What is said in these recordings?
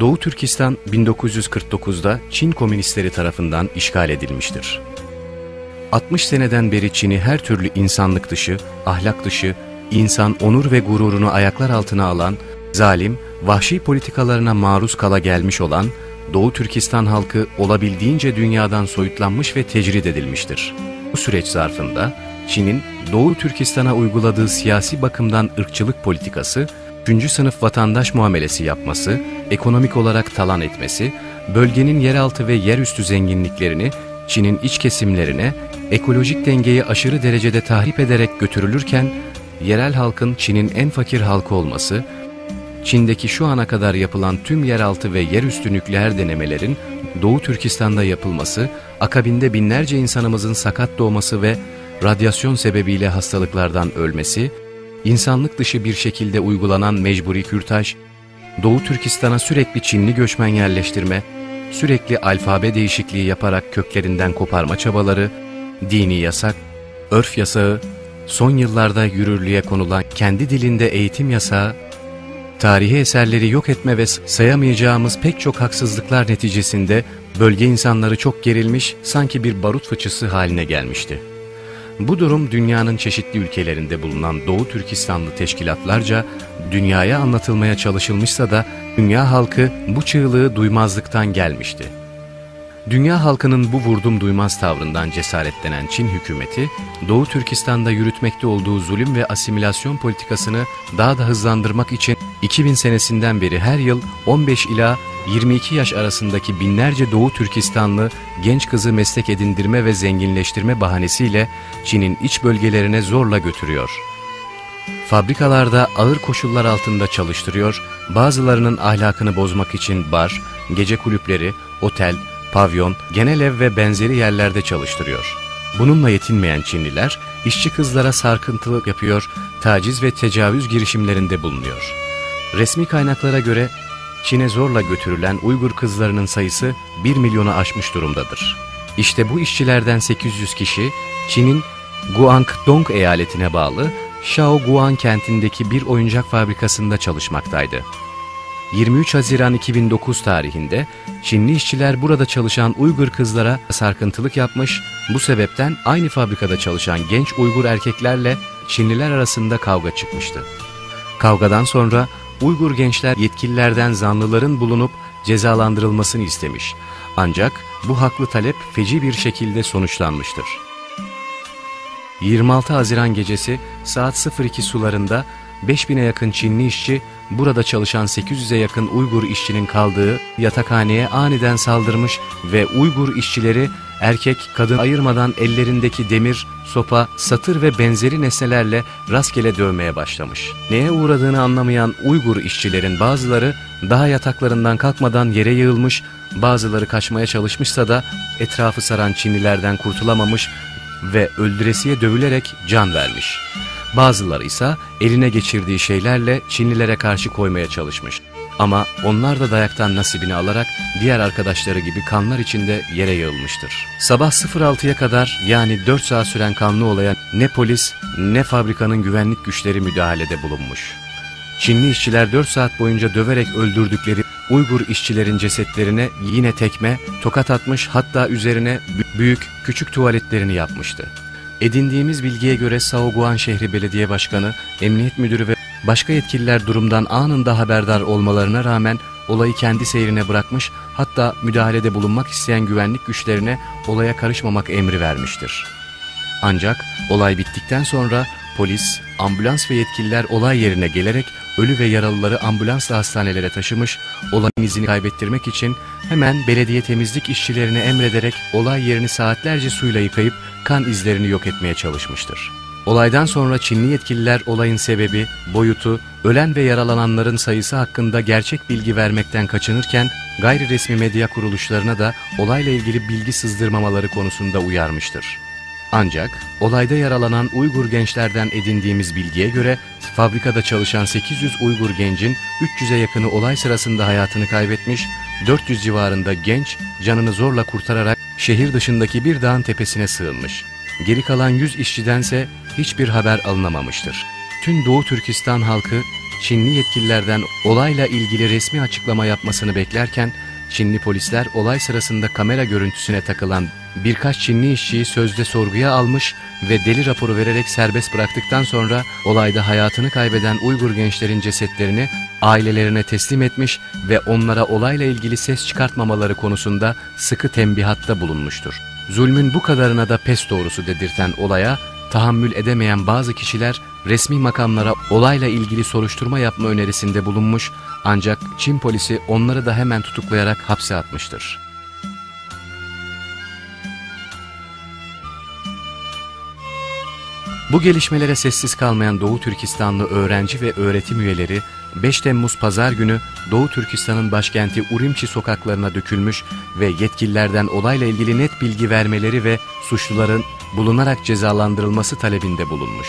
Doğu Türkistan 1949'da Çin komünistleri tarafından işgal edilmiştir. 60 seneden beri Çin'i her türlü insanlık dışı, ahlak dışı, insan onur ve gururunu ayaklar altına alan, zalim, vahşi politikalarına maruz kala gelmiş olan Doğu Türkistan halkı olabildiğince dünyadan soyutlanmış ve tecrid edilmiştir. Bu süreç zarfında Çin'in Doğu Türkistan'a uyguladığı siyasi bakımdan ırkçılık politikası, 3. sınıf vatandaş muamelesi yapması, ekonomik olarak talan etmesi, bölgenin yeraltı ve yerüstü zenginliklerini Çin'in iç kesimlerine, ekolojik dengeyi aşırı derecede tahrip ederek götürülürken, yerel halkın Çin'in en fakir halkı olması, Çin'deki şu ana kadar yapılan tüm yeraltı ve yerüstü nükleer denemelerin Doğu Türkistan'da yapılması, akabinde binlerce insanımızın sakat doğması ve radyasyon sebebiyle hastalıklardan ölmesi, insanlık dışı bir şekilde uygulanan mecburi kürtaj, Doğu Türkistan'a sürekli Çinli göçmen yerleştirme, sürekli alfabe değişikliği yaparak köklerinden koparma çabaları, dini yasak, örf yasağı, son yıllarda yürürlüğe konulan kendi dilinde eğitim yasağı, tarihi eserleri yok etme ve sayamayacağımız pek çok haksızlıklar neticesinde bölge insanları çok gerilmiş, sanki bir barut fıçısı haline gelmişti. Bu durum dünyanın çeşitli ülkelerinde bulunan Doğu Türkistanlı teşkilatlarca dünyaya anlatılmaya çalışılmışsa da dünya halkı bu çığlığı duymazlıktan gelmişti. Dünya halkının bu vurdum duymaz tavrından cesaretlenen Çin hükümeti, Doğu Türkistan'da yürütmekte olduğu zulüm ve asimilasyon politikasını daha da hızlandırmak için 2000 senesinden beri her yıl 15 ila 22 yaş arasındaki binlerce Doğu Türkistanlı genç kızı meslek edindirme ve zenginleştirme bahanesiyle Çin'in iç bölgelerine zorla götürüyor. Fabrikalarda ağır koşullar altında çalıştırıyor, bazılarının ahlakını bozmak için bar, gece kulüpleri, otel, pavyon, genel ev ve benzeri yerlerde çalıştırıyor. Bununla yetinmeyen Çinliler, işçi kızlara sarkıntılık yapıyor, taciz ve tecavüz girişimlerinde bulunuyor. Resmi kaynaklara göre Çin'e zorla götürülen Uygur kızlarının sayısı 1 milyonu aşmış durumdadır. İşte bu işçilerden 800 kişi Çin'in Guangdong eyaletine bağlı Shaoguan kentindeki bir oyuncak fabrikasında çalışmaktaydı. 23 Haziran 2009 tarihinde Çinli işçiler burada çalışan Uygur kızlara sarkıntılık yapmış, bu sebepten aynı fabrikada çalışan genç Uygur erkeklerle Çinliler arasında kavga çıkmıştı. Kavgadan sonra Uygur gençler yetkililerden zanlıların bulunup cezalandırılmasını istemiş. Ancak bu haklı talep feci bir şekilde sonuçlanmıştır. 26 Haziran gecesi saat 02 sularında 5000'e yakın Çinli işçi burada çalışan 800'e yakın Uygur işçinin kaldığı yatakhaneye aniden saldırmış ve Uygur işçileri erkek kadın ayırmadan ellerindeki demir, sopa, satır ve benzeri nesnelerle rastgele dövmeye başlamış. Neye uğradığını anlamayan Uygur işçilerin bazıları daha yataklarından kalkmadan yere yığılmış, bazıları kaçmaya çalışmışsa da etrafı saran Çinlilerden kurtulamamış ve öldüresiye dövülerek can vermiş. Bazıları ise eline geçirdiği şeylerle Çinlilere karşı koymaya çalışmış. Ama onlar da dayaktan nasibini alarak diğer arkadaşları gibi kanlar içinde yere yığılmıştır. Sabah 06'ya kadar, yani 4 saat süren kanlı olaya ne polis ne fabrikanın güvenlik güçleri müdahalede bulunmuş. Çinli işçiler 4 saat boyunca döverek öldürdükleri Uygur işçilerin cesetlerine yine tekme, tokat atmış, hatta üzerine büyük küçük tuvaletlerini yapmıştı. Edindiğimiz bilgiye göre Shaoguan şehri belediye başkanı, emniyet müdürü ve başka yetkililer durumdan anında haberdar olmalarına rağmen olayı kendi seyrine bırakmış, hatta müdahalede bulunmak isteyen güvenlik güçlerine olaya karışmamak emri vermiştir. Ancak olay bittikten sonra polis, ambulans ve yetkililer olay yerine gelerek ölü ve yaralıları ambulansla hastanelere taşımış, olayın izini kaybettirmek için hemen belediye temizlik işçilerine emrederek olay yerini saatlerce suyla yıkayıp kan izlerini yok etmeye çalışmıştır. Olaydan sonra Çinli yetkililer olayın sebebi, boyutu, ölen ve yaralananların sayısı hakkında gerçek bilgi vermekten kaçınırken gayri resmi medya kuruluşlarına da olayla ilgili bilgi sızdırmamaları konusunda uyarmıştır. Ancak olayda yaralanan Uygur gençlerden edindiğimiz bilgiye göre fabrikada çalışan 800 Uygur gencin 300'e yakını olay sırasında hayatını kaybetmiş, 400 civarında genç canını zorla kurtararak şehir dışındaki bir dağın tepesine sığınmış. Geri kalan 100 işçidense hiçbir haber alınamamıştır. Tüm Doğu Türkistan halkı Çinli yetkililerden olayla ilgili resmi açıklama yapmasını beklerken, Çinli polisler olay sırasında kamera görüntüsüne takılan birkaç Çinli işçiyi sözde sorguya almış ve deli raporu vererek serbest bıraktıktan sonra olayda hayatını kaybeden Uygur gençlerin cesetlerini ailelerine teslim etmiş ve onlara olayla ilgili ses çıkartmamaları konusunda sıkı tembihatta bulunmuştur. Zulmün bu kadarına da pes doğrusu dedirten olaya tahammül edemeyen bazı kişiler resmi makamlara olayla ilgili soruşturma yapma önerisinde bulunmuş, ancak Çin polisi onları da hemen tutuklayarak hapse atmıştır. Bu gelişmelere sessiz kalmayan Doğu Türkistanlı öğrenci ve öğretim üyeleri 5 Temmuz Pazar günü Doğu Türkistan'ın başkenti Urumçi sokaklarına dökülmüş ve yetkililerden olayla ilgili net bilgi vermeleri ve suçluların bulunarak cezalandırılması talebinde bulunmuş.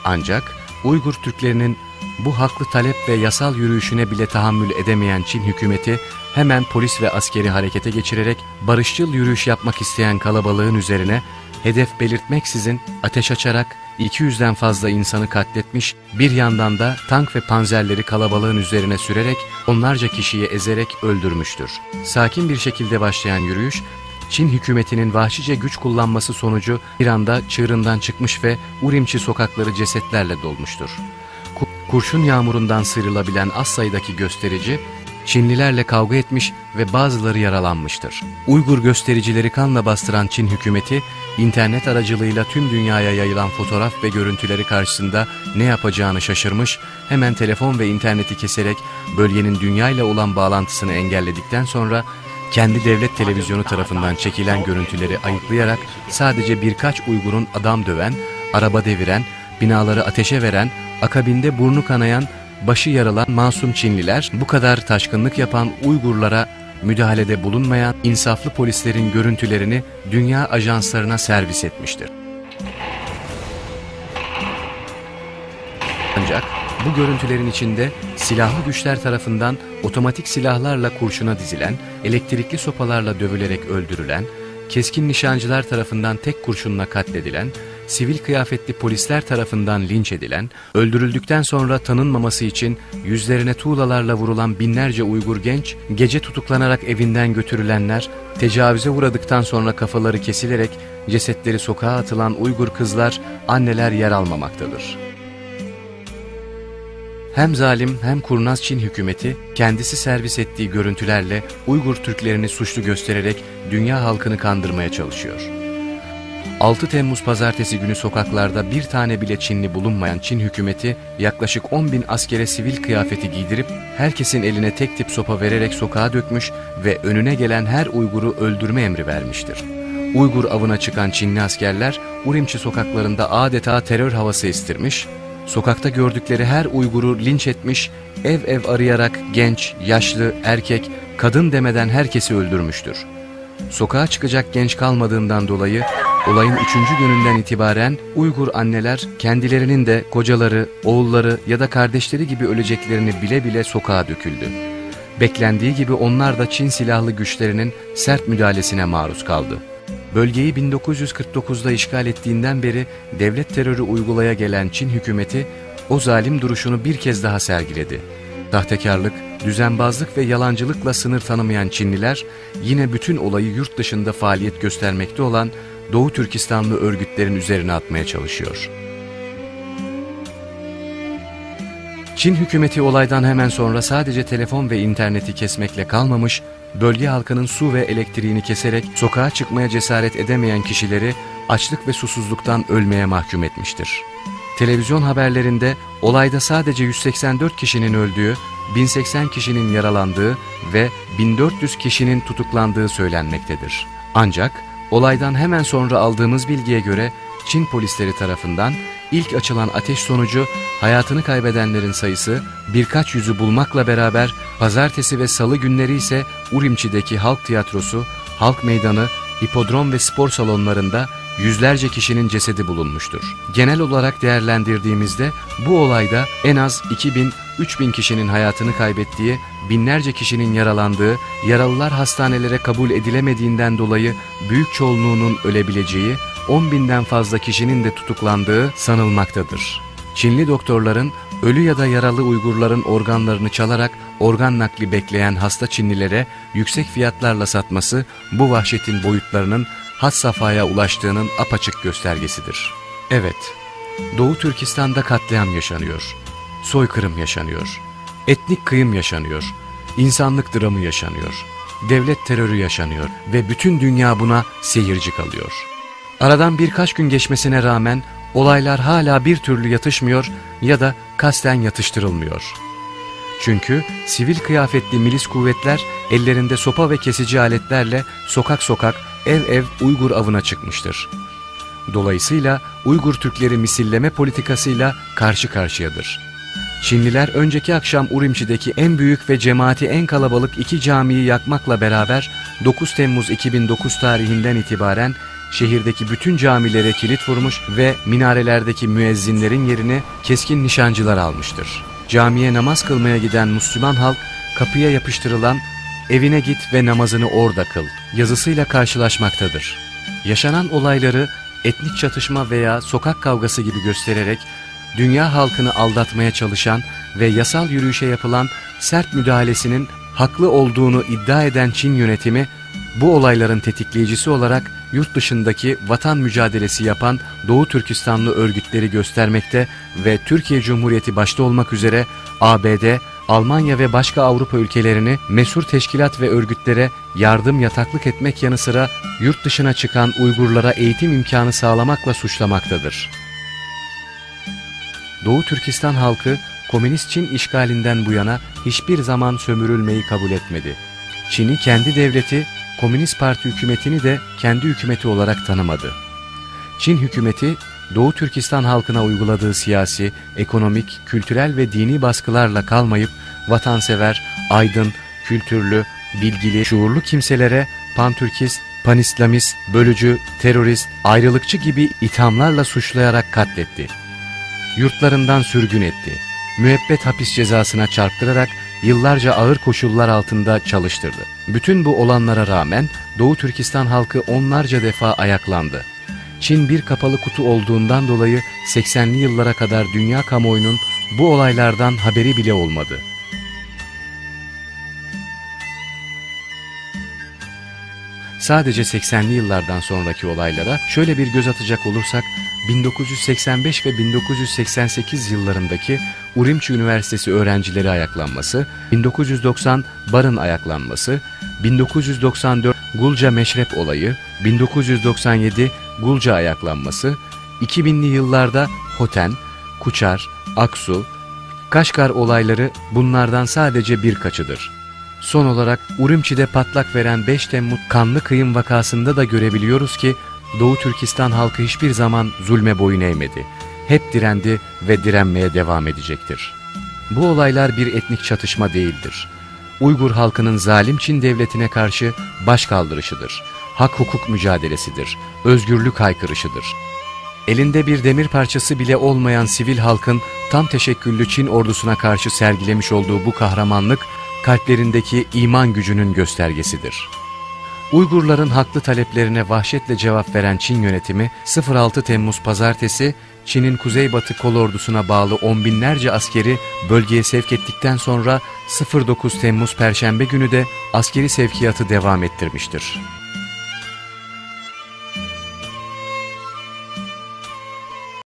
Ancak Uygur Türklerinin bu haklı talep ve yasal yürüyüşüne bile tahammül edemeyen Çin hükümeti hemen polis ve askeri harekete geçirerek barışçıl yürüyüş yapmak isteyen kalabalığın üzerine hedef belirtmeksizin ateş açarak 200'den fazla insanı katletmiş, bir yandan da tank ve panzerleri kalabalığın üzerine sürerek onlarca kişiyi ezerek öldürmüştür. Sakin bir şekilde başlayan yürüyüş, Çin hükümetinin vahşice güç kullanması sonucu bir anda çığırından çıkmış ve Urumçi sokakları cesetlerle dolmuştur. Kurşun yağmurundan sıyrılabilen az sayıdaki gösterici, Çinlilerle kavga etmiş ve bazıları yaralanmıştır. Uygur göstericileri kanla bastıran Çin hükümeti, internet aracılığıyla tüm dünyaya yayılan fotoğraf ve görüntüleri karşısında ne yapacağını şaşırmış, hemen telefon ve interneti keserek bölgenin dünyayla olan bağlantısını engelledikten sonra, kendi devlet televizyonu tarafından çekilen görüntüleri ayıklayarak sadece birkaç Uygur'un adam döven, araba deviren, binaları ateşe veren, akabinde burnu kanayan, başı yarılan masum Çinliler, bu kadar taşkınlık yapan Uygurlara müdahalede bulunmayan insaflı polislerin görüntülerini dünya ajanslarına servis etmiştir. Ancak bu görüntülerin içinde silahlı güçler tarafından otomatik silahlarla kurşuna dizilen, elektrikli sopalarla dövülerek öldürülen, keskin nişancılar tarafından tek kurşunla katledilen, sivil kıyafetli polisler tarafından linç edilen, öldürüldükten sonra tanınmaması için yüzlerine tuğlalarla vurulan binlerce Uygur genç, gece tutuklanarak evinden götürülenler, tecavüze uğradıktan sonra kafaları kesilerek cesetleri sokağa atılan Uygur kızlar, anneler yer almamaktadır. Hem zalim hem kurnaz Çin hükümeti kendisi servis ettiği görüntülerle Uygur Türklerini suçlu göstererek dünya halkını kandırmaya çalışıyor. 6 Temmuz Pazartesi günü sokaklarda bir tane bile Çinli bulunmayan Çin hükümeti yaklaşık 10.000 askere sivil kıyafeti giydirip herkesin eline tek tip sopa vererek sokağa dökmüş ve önüne gelen her Uygur'u öldürme emri vermiştir. Uygur avına çıkan Çinli askerler Urumçi sokaklarında adeta terör havası estirmiş, sokakta gördükleri her Uygur'u linç etmiş, ev ev arayarak genç, yaşlı, erkek, kadın demeden herkesi öldürmüştür. Sokağa çıkacak genç kalmadığından dolayı olayın 3. gününden itibaren Uygur anneler kendilerinin de kocaları, oğulları ya da kardeşleri gibi öleceklerini bile bile sokağa döküldü. Beklendiği gibi onlar da Çin silahlı güçlerinin sert müdahalesine maruz kaldı. Bölgeyi 1949'da işgal ettiğinden beri devlet terörü uygulaya gelen Çin hükümeti o zalim duruşunu bir kez daha sergiledi. Sahtekarlık, düzenbazlık ve yalancılıkla sınır tanımayan Çinliler yine bütün olayı yurt dışında faaliyet göstermekte olan Doğu Türkistanlı örgütlerin üzerine atmaya çalışıyor. Çin hükümeti olaydan hemen sonra sadece telefon ve interneti kesmekle kalmamış, bölge halkının su ve elektriğini keserek sokağa çıkmaya cesaret edemeyen kişileri açlık ve susuzluktan ölmeye mahkum etmiştir. Televizyon haberlerinde olayda sadece 184 kişinin öldüğü, 1080 kişinin yaralandığı ve 1400 kişinin tutuklandığı söylenmektedir. Ancak olaydan hemen sonra aldığımız bilgiye göre Çin polisleri tarafından ilk açılan ateş sonucu hayatını kaybedenlerin sayısı birkaç yüzü bulmakla beraber pazartesi ve salı günleri ise Urumçi'deki halk tiyatrosu, halk meydanı, hipodrom ve spor salonlarında yüzlerce kişinin cesedi bulunmuştur. Genel olarak değerlendirdiğimizde bu olayda en az 2000-3000 kişinin hayatını kaybettiği, binlerce kişinin yaralandığı, yaralılar hastanelere kabul edilemediğinden dolayı büyük çoğunluğunun ölebileceği, 10.000'den fazla kişinin de tutuklandığı sanılmaktadır. Çinli doktorların ölü ya da yaralı Uygurların organlarını çalarak organ nakli bekleyen hasta Çinlilere yüksek fiyatlarla satması bu vahşetin boyutlarının had safhaya ulaştığının apaçık göstergesidir. Evet, Doğu Türkistan'da katliam yaşanıyor, soykırım yaşanıyor, etnik kıyım yaşanıyor, insanlık dramı yaşanıyor, devlet terörü yaşanıyor ve bütün dünya buna seyirci kalıyor. Aradan birkaç gün geçmesine rağmen olaylar hala bir türlü yatışmıyor ya da kasten yatıştırılmıyor. Çünkü sivil kıyafetli milis kuvvetler ellerinde sopa ve kesici aletlerle sokak sokak, ev ev Uygur avına çıkmıştır. Dolayısıyla Uygur Türkleri misilleme politikasıyla karşı karşıyadır. Çinliler önceki akşam Urumçi'deki en büyük ve cemaati en kalabalık iki camiyi yakmakla beraber 9 Temmuz 2009 tarihinden itibaren şehirdeki bütün camilere kilit vurmuş ve minarelerdeki müezzinlerin yerini keskin nişancılar almıştır. Camiye namaz kılmaya giden Müslüman halk kapıya yapıştırılan "evine git ve namazını orada kıl" yazısıyla karşılaşmaktadır. Yaşanan olayları etnik çatışma veya sokak kavgası gibi göstererek dünya halkını aldatmaya çalışan ve yasal yürüyüşe yapılan sert müdahalesinin haklı olduğunu iddia eden Çin yönetimi, bu olayların tetikleyicisi olarak yurt dışındaki vatan mücadelesi yapan Doğu Türkistanlı örgütleri göstermekte ve Türkiye Cumhuriyeti başta olmak üzere ABD, Almanya ve başka Avrupa ülkelerini mesur teşkilat ve örgütlere yardım yataklık etmek yanı sıra yurt dışına çıkan Uygurlara eğitim imkanı sağlamakla suçlamaktadır. Doğu Türkistan halkı Komünist Çin işgalinden bu yana hiçbir zaman sömürülmeyi kabul etmedi. Çin'i kendi devleti, Komünist Parti hükümetini de kendi hükümeti olarak tanımadı. Çin hükümeti, Doğu Türkistan halkına uyguladığı siyasi, ekonomik, kültürel ve dini baskılarla kalmayıp, vatansever, aydın, kültürlü, bilgili, şuurlu kimselere pantürkist, panislamist, bölücü, terörist, ayrılıkçı gibi ithamlarla suçlayarak katletti. Yurtlarından sürgün etti. Müebbet hapis cezasına çarptırarak yıllarca ağır koşullar altında çalıştırdı. Bütün bu olanlara rağmen Doğu Türkistan halkı onlarca defa ayaklandı. Çin bir kapalı kutu olduğundan dolayı 80'li yıllara kadar dünya kamuoyunun bu olaylardan haberi bile olmadı. Sadece 80'li yıllardan sonraki olaylara şöyle bir göz atacak olursak, 1985 ve 1988 yıllarındaki Urumçi Üniversitesi öğrencileri ayaklanması, 1990 Barın ayaklanması, 1994 Gulca Meşrep olayı, 1997 Gulca ayaklanması, 2000'li yıllarda Hoten, Kuçar, Aksu, Kaşgar olayları bunlardan sadece birkaçıdır. Son olarak Urumçi'de patlak veren 5 Temmuz kanlı kıyım vakasında da görebiliyoruz ki Doğu Türkistan halkı hiçbir zaman zulme boyun eğmedi. Hep direndi ve direnmeye devam edecektir. Bu olaylar bir etnik çatışma değildir. Uygur halkının zalim Çin devletine karşı başkaldırışıdır. Hak hukuk mücadelesidir. Özgürlük haykırışıdır. Elinde bir demir parçası bile olmayan sivil halkın tam teşekküllü Çin ordusuna karşı sergilemiş olduğu bu kahramanlık, kalplerindeki iman gücünün göstergesidir. Uygurların haklı taleplerine vahşetle cevap veren Çin yönetimi 06 Temmuz Pazartesi Çin'in kuzeybatı kolordusuna bağlı on binlerce askeri bölgeye sevk ettikten sonra 09 Temmuz Perşembe günü de askeri sevkiyatı devam ettirmiştir.